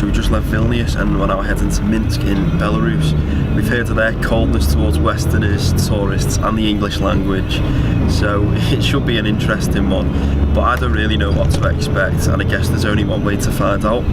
We just left Vilnius and we're now heading to Minsk in Belarus. We've heard of their coldness towards Westerners, tourists and the English language, so it should be an interesting one, but I don't really know what to expect, and I guess there's only one way to find out.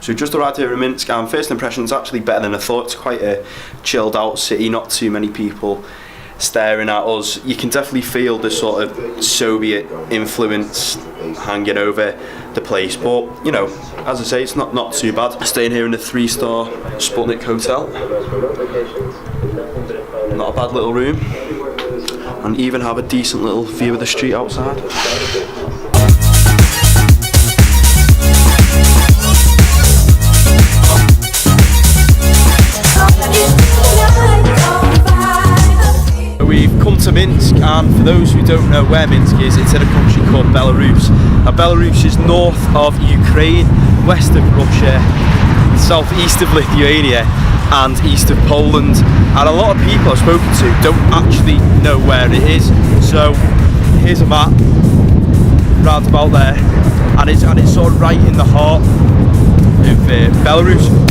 So just arrived here in Minsk, and first impression is actually better than I thought. It's quite a chilled out city, not too many people staring at us. You can definitely feel the sort of Soviet influence hanging over the place, but you know, as I say, it's not too bad. Staying here in a 3-star Sputnik hotel. Not a bad little room, and even have a decent little view of the street outside. We've come to Minsk, and for those who don't know where Minsk is, it's in a country called Belarus. Now, Belarus is north of Ukraine, west of Russia, southeast of Lithuania and east of Poland, and a lot of people I've spoken to don't actually know where it is. So here's a map round about there, and it's sort of right in the heart of Belarus.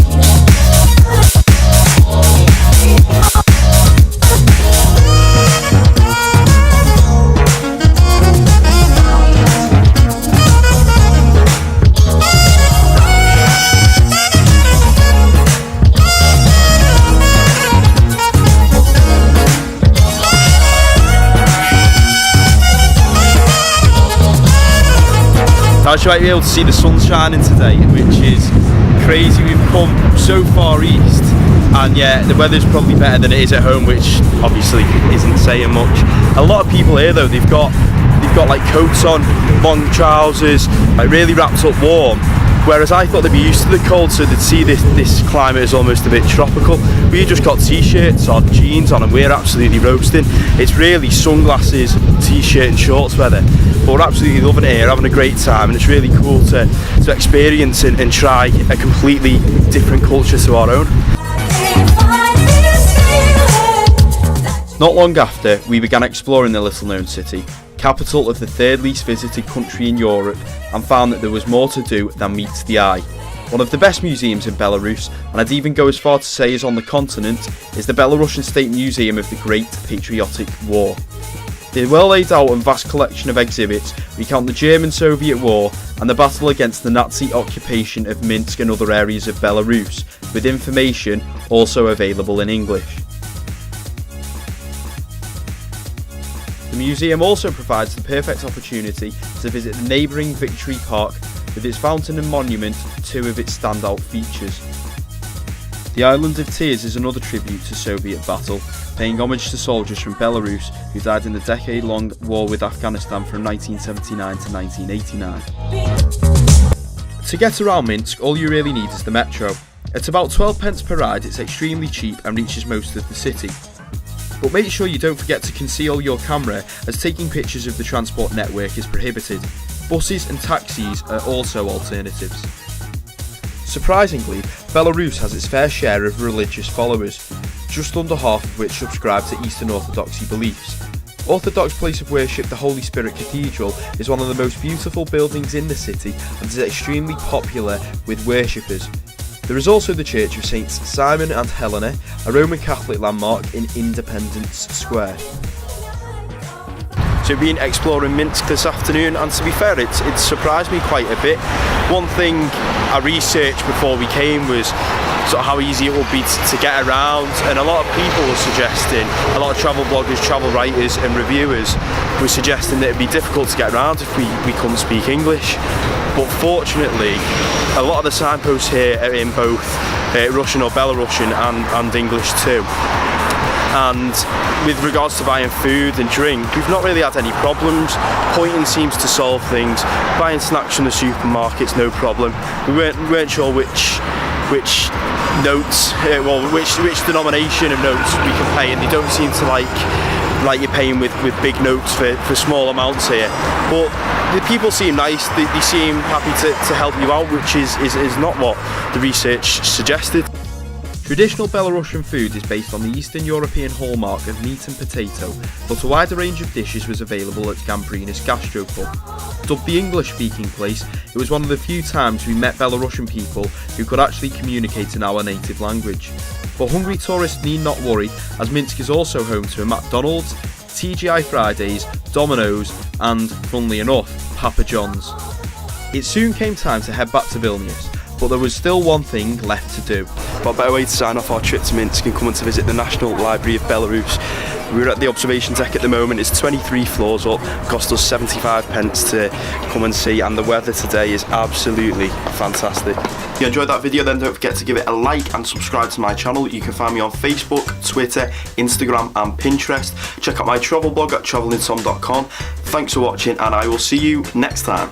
As you might be able to see, the sun's shining today, which is crazy. We've come so far east, and yeah, the weather's probably better than it is at home, which obviously isn't saying much. A lot of people here though, they've got like coats on, long trousers, like really wrapped up warm, whereas I thought they'd be used to the cold, so they'd see this climate as almost a bit tropical. We just got t-shirts or jeans on, and we're absolutely roasting. It's really sunglasses, t-shirt and shorts weather, but we're absolutely loving it here, having a great time, and it's really cool to experience and try a completely different culture to our own. Not long after, we began exploring the little-known city, capital of the third least visited country in Europe, and found that there was more to do than meets the eye. One of the best museums in Belarus, and I'd even go as far to say is on the continent, is the Belarusian State Museum of the Great Patriotic War. The well laid out and vast collection of exhibits recount the German-Soviet War and the battle against the Nazi occupation of Minsk and other areas of Belarus, with information also available in English. The museum also provides the perfect opportunity to visit the neighbouring Victory Park, with its fountain and monument two of its standout features. The Island of Tears is another tribute to Soviet battle, paying homage to soldiers from Belarus who died in the decade-long war with Afghanistan from 1979 to 1989. To get around Minsk, all you really need is the metro. At about 12 pence per ride, it's extremely cheap and reaches most of the city. But make sure you don't forget to conceal your camera, as taking pictures of the transport network is prohibited. Buses and taxis are also alternatives. Surprisingly, Belarus has its fair share of religious followers, just under half of which subscribe to Eastern Orthodoxy beliefs. Orthodox place of worship, the Holy Spirit Cathedral, is one of the most beautiful buildings in the city and is extremely popular with worshippers. There is also the Church of Saints Simon and Helena, a Roman Catholic landmark in Independence Square. So we've been exploring Minsk this afternoon, and to be fair, it surprised me quite a bit. One thing I researched before we came was sort of how easy it would be to get around, and a lot of people were suggesting, a lot of travel bloggers, travel writers and reviewers were suggesting that it'd be difficult to get around if we couldn't speak English. But fortunately, a lot of the signposts here are in both Russian or Belarusian and English too. And with regards to buying food and drink, we've not really had any problems. Pointing seems to solve things. Buying snacks from the supermarkets, no problem. We weren't sure which notes, which denomination of notes we can pay, and they don't seem to like you're paying with big notes for small amounts here. But the people seem nice, they seem happy to help you out, which is not what the research suggested. Traditional Belarusian food is based on the Eastern European hallmark of meat and potato, but a wider range of dishes was available at Gambrina's Gastro Club. Dubbed the English-speaking place, it was one of the few times we met Belarusian people who could actually communicate in our native language. But hungry tourists need not worry, as Minsk is also home to a McDonald's, TGI Fridays, Domino's and, funnily enough, Papa John's. It soon came time to head back to Vilnius, but there was still one thing left to do. What better way to sign off our trip to Minsk and coming to visit the National Library of Belarus. We're at the observation deck at the moment. It's 23 floors up, cost us 75 pence to come and see, and the weather today is absolutely fantastic. If you enjoyed that video, then don't forget to give it a like and subscribe to my channel. You can find me on Facebook, Twitter, Instagram and Pinterest. Check out my travel blog at travelandtom.com. Thanks for watching, and I will see you next time.